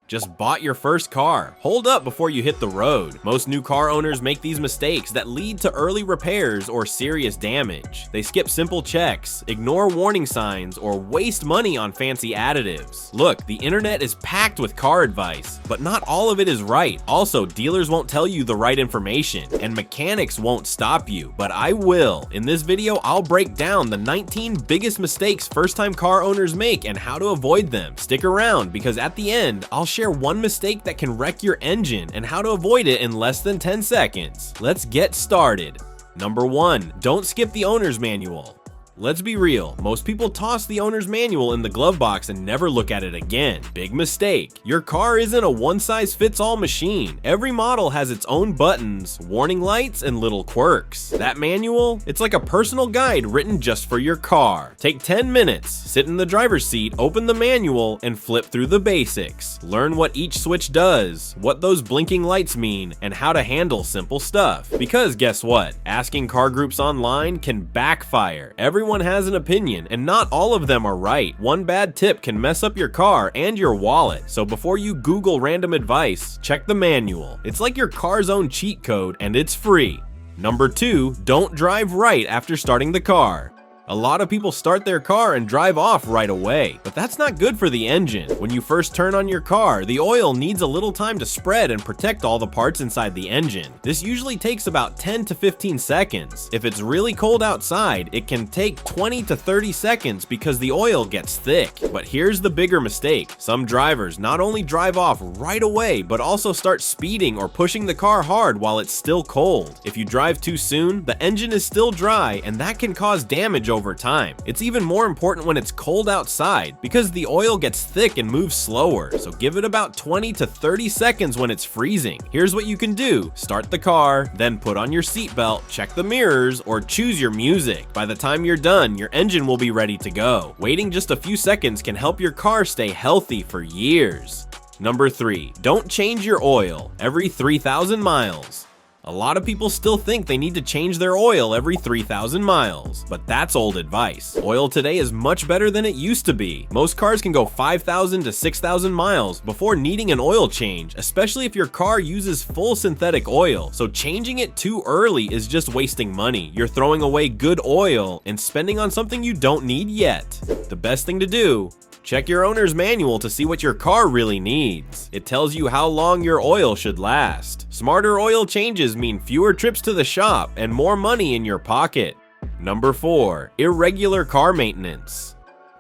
Just bought your first car. Hold up before you hit the road. Most new car owners make these mistakes that lead to early repairs or serious damage. They skip simple checks, ignore warning signs, or waste money on fancy additives. Look, the internet is packed with car advice, but not all of it is right. Also, dealers won't tell you the right information, and mechanics won't stop you, but I will. In this video, I'll break down the 19 biggest mistakes first-time car owners make and how to avoid them. Stick around, because at the end, I'll share one mistake that can wreck your engine and how to avoid it in less than 10 seconds. Let's get started. Number 1, don't skip the owner's manual. Let's be real, most people toss the owner's manual in the glove box and never look at it again. Big mistake. Your car isn't a one-size-fits-all machine. Every model has its own buttons, warning lights, and little quirks. That manual, it's like a personal guide written just for your car. Take 10 minutes, sit in the driver's seat, open the manual, and flip through the basics. Learn what each switch does, what those blinking lights mean, and how to handle simple stuff. Because guess what? Asking car groups online can backfire. Everyone has an opinion, and not all of them are right. One bad tip can mess up your car and your wallet. So before you Google random advice, check the manual. It's like your car's own cheat code, and it's free. Number 2, don't drive right after starting the car. A lot of people start their car and drive off right away, but that's not good for the engine. When you first turn on your car, the oil needs a little time to spread and protect all the parts inside the engine. This usually takes about 10 to 15 seconds. If it's really cold outside, it can take 20 to 30 seconds because the oil gets thick. But here's the bigger mistake. Some drivers not only drive off right away, but also start speeding or pushing the car hard while it's still cold. If you drive too soon, the engine is still dry, and that can cause damage over time. It's even more important when it's cold outside because the oil gets thick and moves slower, so give it about 20 to 30 seconds when it's freezing. Here's what you can do. Start the car, then put on your seatbelt, check the mirrors, or choose your music. By the time you're done, your engine will be ready to go. Waiting just a few seconds can help your car stay healthy for years. Number 3, don't change your oil every 3,000 miles. A lot of people still think they need to change their oil every 3,000 miles, but that's old advice. Oil today is much better than it used to be. Most cars can go 5,000 to 6,000 miles before needing an oil change, especially if your car uses full synthetic oil. So changing it too early is just wasting money. You're throwing away good oil and spending on something you don't need yet. The best thing to do: check your owner's manual to see what your car really needs. It tells you how long your oil should last. Smarter oil changes mean fewer trips to the shop and more money in your pocket. Number 4, irregular car maintenance.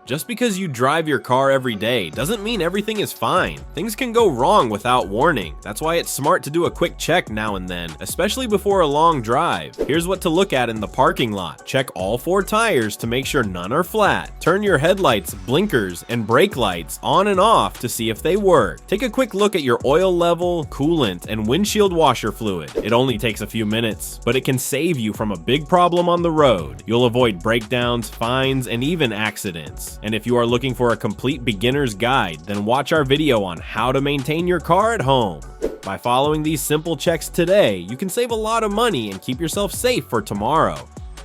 Just because you drive your car every day doesn't mean everything is fine. Things can go wrong without warning. That's why it's smart to do a quick check now and then, especially before a long drive. Here's what to look at in the parking lot. Check all 4 tires to make sure none are flat. Turn your headlights, blinkers, and brake lights on and off to see if they work. Take a quick look at your oil level, coolant, and windshield washer fluid. It only takes a few minutes, but it can save you from a big problem on the road. You'll avoid breakdowns, fines, and even accidents. And if you are looking for a complete beginner's guide, then watch our video on how to maintain your car at home. By following these simple checks today, you can save a lot of money and keep yourself safe for tomorrow.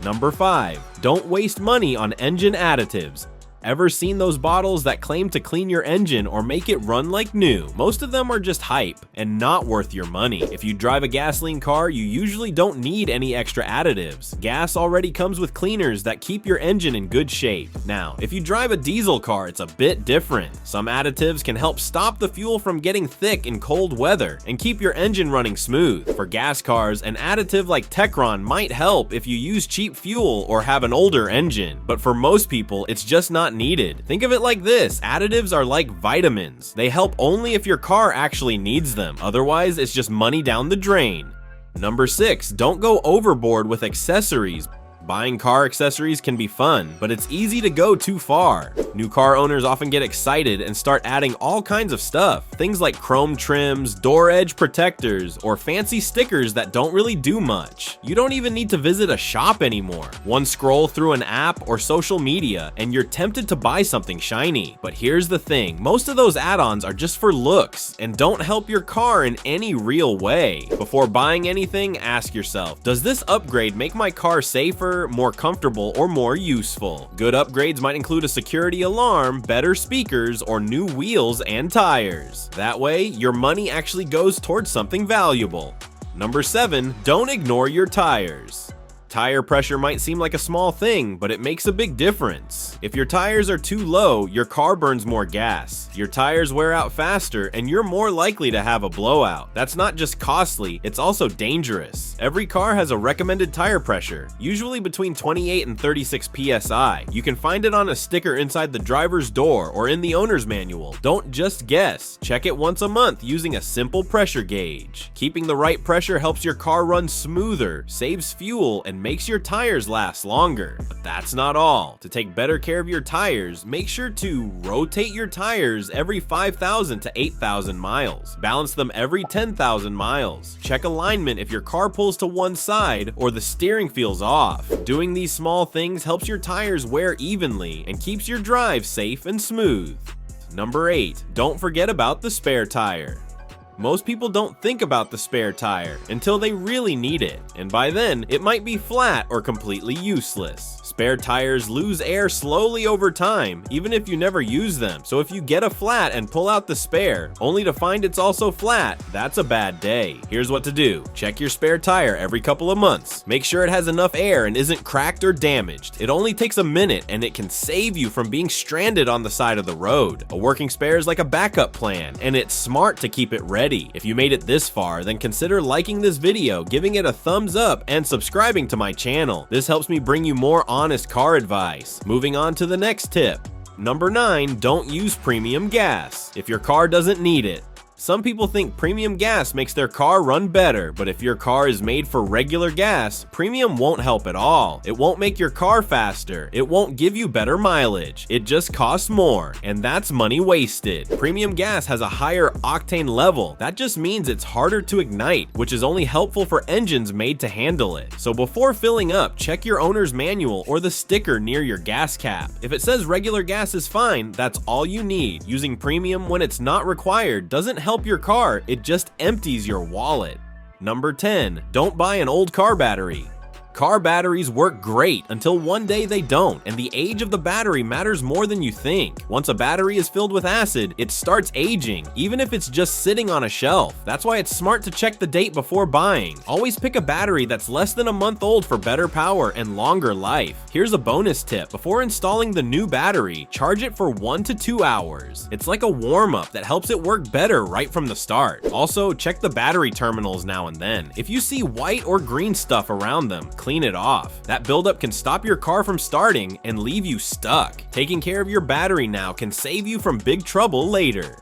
Number 5, don't waste money on engine additives. Ever seen those bottles that claim to clean your engine or make it run like new? Most of them are just hype and not worth your money. If you drive a gasoline car, you usually don't need any extra additives. Gas already comes with cleaners that keep your engine in good shape. Now, if you drive a diesel car, it's a bit different. Some additives can help stop the fuel from getting thick in cold weather and keep your engine running smooth. For gas cars, an additive like Techron might help if you use cheap fuel or have an older engine. But for most people, it's just not needed. Think of it like this: additives are like vitamins. They help only if your car actually needs them. Otherwise, it's just money down the drain. Number 6, don't go overboard with accessories. Buying car accessories can be fun, but it's easy to go too far. New car owners often get excited and start adding all kinds of stuff. Things like chrome trims, door edge protectors, or fancy stickers that don't really do much. You don't even need to visit a shop anymore. One scroll through an app or social media, and you're tempted to buy something shiny. But here's the thing, most of those add-ons are just for looks and don't help your car in any real way. Before buying anything, ask yourself, does this upgrade make my car safer, safer, more comfortable, or more useful. Good upgrades might include a security alarm, better speakers, or new wheels and tires. That way, your money actually goes towards something valuable. Number 7, don't ignore your tires. Tire pressure might seem like a small thing, but it makes a big difference. If your tires are too low, your car burns more gas. Your tires wear out faster, and you're more likely to have a blowout. That's not just costly, it's also dangerous. Every car has a recommended tire pressure, usually between 28 and 36 psi. You can find it on a sticker inside the driver's door or in the owner's manual. Don't just guess. Check it once a month using a simple pressure gauge. Keeping the right pressure helps your car run smoother, saves fuel, and makes your tires last longer. But that's not all. To take better care of your tires, make sure to rotate your tires every 5,000 to 8,000 miles. Balance them every 10,000 miles. Check alignment if your car pulls to one side or the steering feels off. Doing these small things helps your tires wear evenly and keeps your drive safe and smooth. Number 8, don't forget about the spare tire. Most people don't think about the spare tire until they really need it, and by then, it might be flat or completely useless. Spare tires lose air slowly over time, even if you never use them, so if you get a flat and pull out the spare, only to find it's also flat, that's a bad day. Here's what to do. Check your spare tire every couple of months. Make sure it has enough air and isn't cracked or damaged. It only takes a minute, and it can save you from being stranded on the side of the road. A working spare is like a backup plan, and it's smart to keep it ready. If you made it this far, then consider liking this video, giving it a thumbs up, and subscribing to my channel. This helps me bring you more honest car advice. Moving on to the next tip. Number 9, don't use premium gas if your car doesn't need it. Some people think premium gas makes their car run better, but if your car is made for regular gas, premium won't help at all. It won't make your car faster, it won't give you better mileage, it just costs more, and that's money wasted. Premium gas has a higher octane level. That just means it's harder to ignite, which is only helpful for engines made to handle it. So before filling up, check your owner's manual or the sticker near your gas cap. If it says regular gas is fine, that's all you need. Using premium when it's not required doesn't help your car, it just empties your wallet. Number 10, don't buy an old car battery. Car batteries work great until one day they don't, and the age of the battery matters more than you think. Once a battery is filled with acid, it starts aging, even if it's just sitting on a shelf. That's why it's smart to check the date before buying. Always pick a battery that's less than a month old for better power and longer life. Here's a bonus tip. Before installing the new battery, charge it for 1 to 2 hours. It's like a warm-up that helps it work better right from the start. Also, check the battery terminals now and then. If you see white or green stuff around them, clean it off. That buildup can stop your car from starting and leave you stuck. Taking care of your battery now can save you from big trouble later.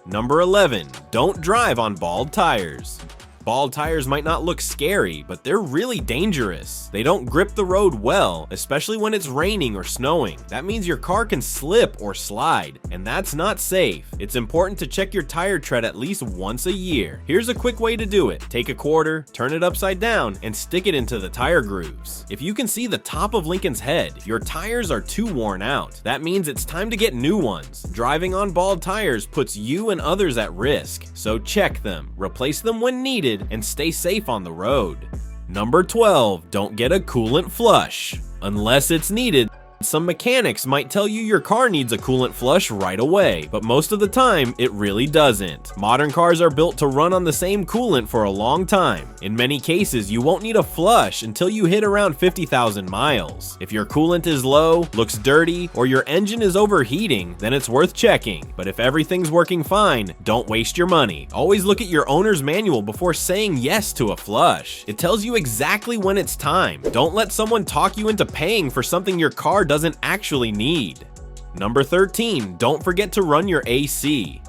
Number 11, don't drive on bald tires. Bald tires might not look scary, but they're really dangerous. They don't grip the road well, especially when it's raining or snowing. That means your car can slip or slide, and that's not safe. It's important to check your tire tread at least once a year. Here's a quick way to do it. Take a quarter, turn it upside down, and stick it into the tire grooves. If you can see the top of Lincoln's head, your tires are too worn out. That means it's time to get new ones. Driving on bald tires puts you and others at risk, so check them, replace them when needed, and stay safe on the road. Number 12, don't get a coolant flush. Unless it's needed, some mechanics might tell you your car needs a coolant flush right away, but most of the time, it really doesn't. Modern cars are built to run on the same coolant for a long time. In many cases, you won't need a flush until you hit around 50,000 miles. If your coolant is low, looks dirty, or your engine is overheating, then it's worth checking. But if everything's working fine, don't waste your money. Always look at your owner's manual before saying yes to a flush. It tells you exactly when it's time. Don't let someone talk you into paying for something your car doesn't actually need. Number 13, don't forget to run your AC.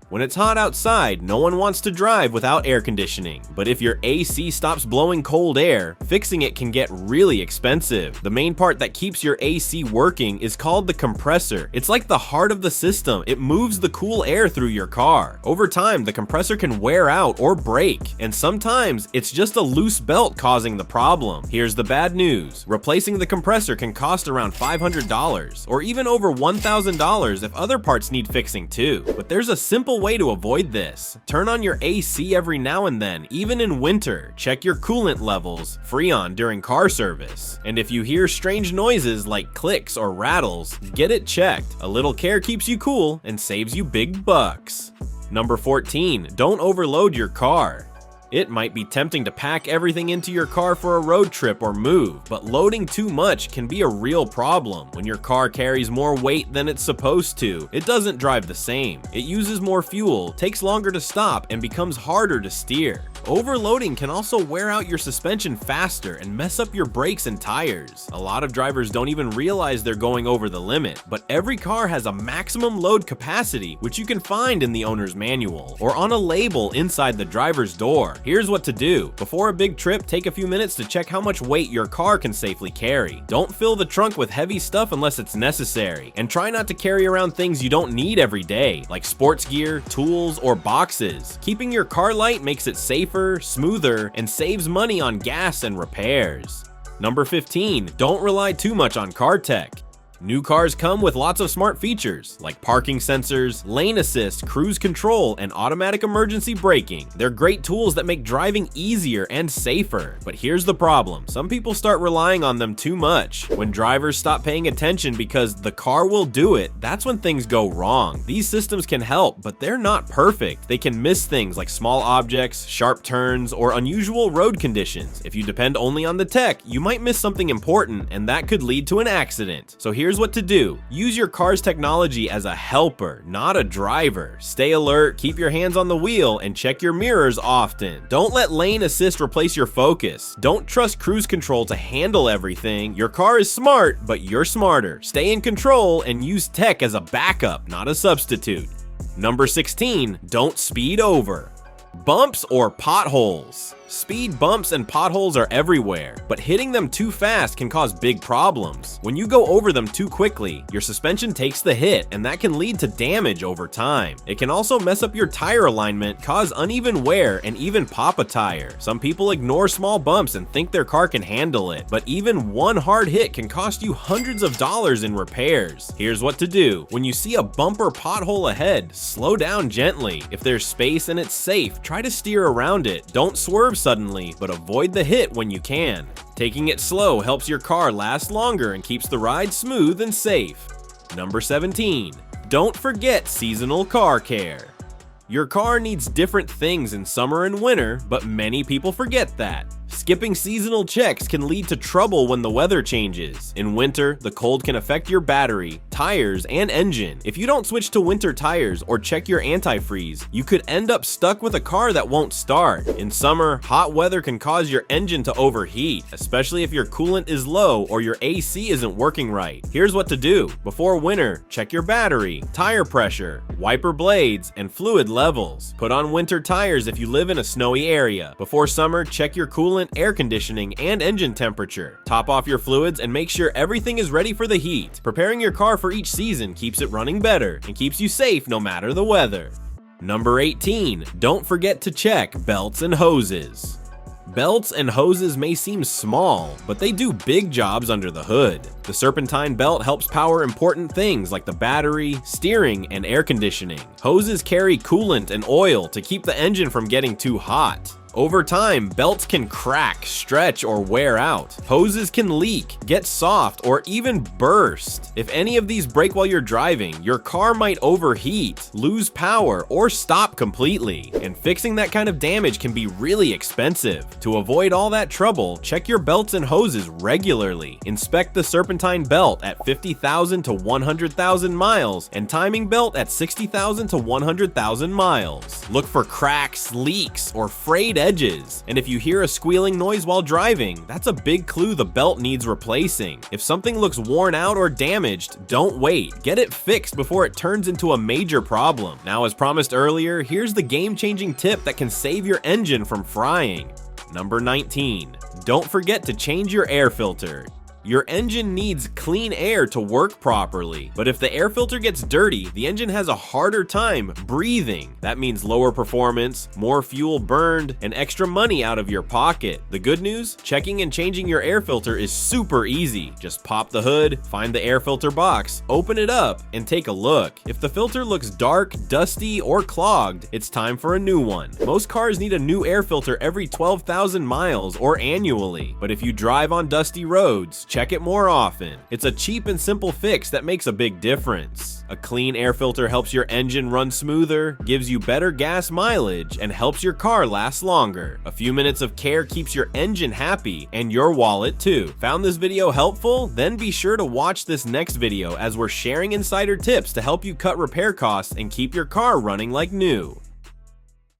When it's hot outside, no one wants to drive without air conditioning. But if your AC stops blowing cold air, fixing it can get really expensive. The main part that keeps your AC working is called the compressor. It's like the heart of the system. It moves the cool air through your car. Over time, the compressor can wear out or break, and sometimes it's just a loose belt causing the problem. Here's the bad news. Replacing the compressor can cost around $500, or even over $1,000 if other parts need fixing too. But there's a simple simple way to avoid this. Turn on your AC every now and then, even in winter. Check your coolant levels, Freon during car service. And if you hear strange noises like clicks or rattles, get it checked. A little care keeps you cool and saves you big bucks. Number 14, don't overload your car. It might be tempting to pack everything into your car for a road trip or move, but loading too much can be a real problem. When your car carries more weight than it's supposed to, it doesn't drive the same. It uses more fuel, takes longer to stop, and becomes harder to steer. Overloading can also wear out your suspension faster and mess up your brakes and tires. A lot of drivers don't even realize they're going over the limit, but every car has a maximum load capacity, which you can find in the owner's manual or on a label inside the driver's door. Here's what to do. Before a big trip, take a few minutes to check how much weight your car can safely carry. Don't fill the trunk with heavy stuff unless it's necessary, and try not to carry around things you don't need every day, like sports gear, tools, or boxes. Keeping your car light makes it safer, smoother, and saves money on gas and repairs. Number 15, don't rely too much on car tech. New cars come with lots of smart features like parking sensors, lane assist, cruise control, and automatic emergency braking. They're great tools that make driving easier and safer. But here's the problem. Some people start relying on them too much. When drivers stop paying attention because the car will do it, that's when things go wrong. These systems can help, but they're not perfect. They can miss things like small objects, sharp turns, or unusual road conditions. If you depend only on the tech, you might miss something important, and that could lead to an accident. So here's what to do. Use your car's technology as a helper, not a driver. Stay alert, keep your hands on the wheel, and check your mirrors often. Don't let lane assist replace your focus. Don't trust cruise control to handle everything. Your car is smart, but you're smarter. Stay in control and use tech as a backup, not a substitute. Number 16, don't speed over. Bumps or potholes. Speed bumps and potholes are everywhere, but hitting them too fast can cause big problems. When you go over them too quickly, your suspension takes the hit, and that can lead to damage over time. It can also mess up your tire alignment, cause uneven wear, and even pop a tire. Some people ignore small bumps and think their car can handle it, but even one hard hit can cost you hundreds of dollars in repairs. Here's what to do. When you see a bump or pothole ahead, slow down gently. If there's space and it's safe, try to steer around it. Don't swerve suddenly, but avoid the hit when you can. Taking it slow helps your car last longer and keeps the ride smooth and safe. Number 17, don't forget seasonal car care. Your car needs different things in summer and winter, but many people forget that. Skipping seasonal checks can lead to trouble when the weather changes. In winter, the cold can affect your battery, tires, and engine. If you don't switch to winter tires or check your antifreeze, you could end up stuck with a car that won't start. In summer, hot weather can cause your engine to overheat, especially if your coolant is low or your AC isn't working right. Here's what to do. Before winter, check your battery, tire pressure, wiper blades, and fluid levels. Put on winter tires if you live in a snowy area. Before summer, check your coolant, air conditioning, and engine temperature. Top off your fluids and make sure everything is ready for the heat. Preparing your car for each season keeps it running better and keeps you safe no matter the weather. Number 18, don't forget to check belts and hoses. Belts and hoses may seem small, but they do big jobs under the hood. The serpentine belt helps power important things like the battery, steering, and air conditioning. Hoses carry coolant and oil to keep the engine from getting too hot. Over time, belts can crack, stretch, or wear out. Hoses can leak, get soft, or even burst. If any of these break while you're driving, your car might overheat, lose power, or stop completely. And fixing that kind of damage can be really expensive. To avoid all that trouble, check your belts and hoses regularly. Inspect the serpentine belt at 50,000 to 100,000 miles and timing belt at 60,000 to 100,000 miles. Look for cracks, leaks, or frayed edges. And if you hear a squealing noise while driving, that's a big clue the belt needs replacing. If something looks worn out or damaged, don't wait. Get it fixed before it turns into a major problem. Now, as promised earlier, here's the game-changing tip that can save your engine from frying. Number 19, don't forget to change your air filter. Your engine needs clean air to work properly, but if the air filter gets dirty, the engine has a harder time breathing. That means lower performance, more fuel burned, and extra money out of your pocket. The good news? Checking and changing your air filter is super easy. Just pop the hood, find the air filter box, open it up, and take a look. If the filter looks dark, dusty, or clogged, it's time for a new one. Most cars need a new air filter every 12,000 miles or annually, but if you drive on dusty roads, check it more often. It's a cheap and simple fix that makes a big difference. A clean air filter helps your engine run smoother, gives you better gas mileage, and helps your car last longer. A few minutes of care keeps your engine happy and your wallet too. Found this video helpful? Then be sure to watch this next video as we're sharing insider tips to help you cut repair costs and keep your car running like new.